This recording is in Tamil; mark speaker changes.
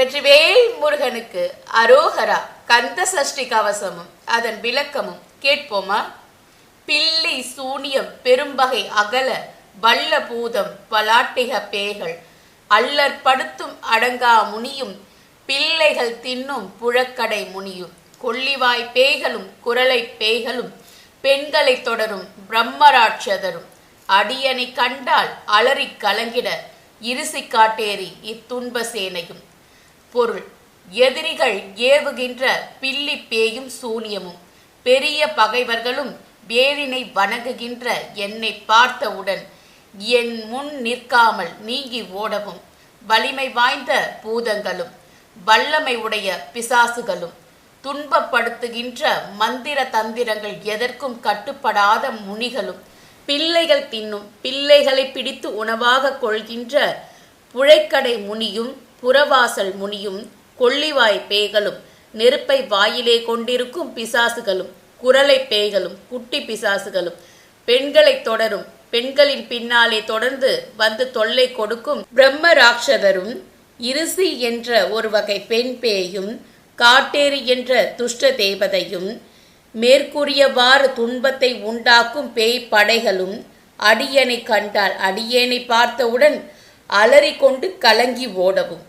Speaker 1: வெற்றிவேல் முருகனுக்கு அரோகரா. கந்த சஷ்டி கவசமும் அதன் விளக்கமும் கேட்போமா? பில்லி சூனியம் பெரும்பகை அகல வல்ல பூதம் பலாட்டிக பேய்கள் அல்லற்படுத்தும் அடங்கா முனியும் பிள்ளைகள் தின்னும் புழக்கடை முனியும் கொள்ளிவாய் பேய்களும் குரலை பேய்களும் பெண்களை தொடரும் பிரம்மராட்சதரும் அடியனை கண்டால் அலறி கலங்கிட இருசி காட்டேறி இத்துன்ப சேனையும். பொருள்: எதிரிகள் ஏவுகின்ற பில்லி பேயும் சூனியமும் பெரிய பகைவர்களும் வேலினை வணங்குகின்ற என்னை பார்த்தவுடன் என் முன் நிற்காமல் நீங்கி ஓடவும் வலிமை வாய்ந்த பூதங்களும் வல்லமை உடைய பிசாசுகளும் துன்பப்படுத்துகின்ற மந்திர தந்திரங்கள் எதற்கும் கட்டுப்படாத முனிகளும் பிள்ளைகள் தின்னும் பிள்ளைகளை பிடித்து உணவாக கொள்கின்ற புழைக்கடை முனியும் புறவாசல் முனியும் கொள்ளிவாய் பேய்களும் நெருப்பை வாயிலே கொண்டிருக்கும் பிசாசுகளும் குரலை பேய்களும் குட்டி பிசாசுகளும் பெண்களை தொடரும் பெண்களின் பின்னாலே தொடர்ந்து வந்து தொல்லை கொடுக்கும் பிரம்ம ராட்சதரும் இருசி என்ற ஒரு வகை பெண் பேயும் காட்டேரி என்ற துஷ்ட தேவதையும் மேற்கூறியவாறு துன்பத்தை உண்டாக்கும் பேய் படைகளும் அடியனை கண்டால் அடியேனை பார்த்தவுடன் அலறிக்கொண்டு கலங்கி ஓடவும்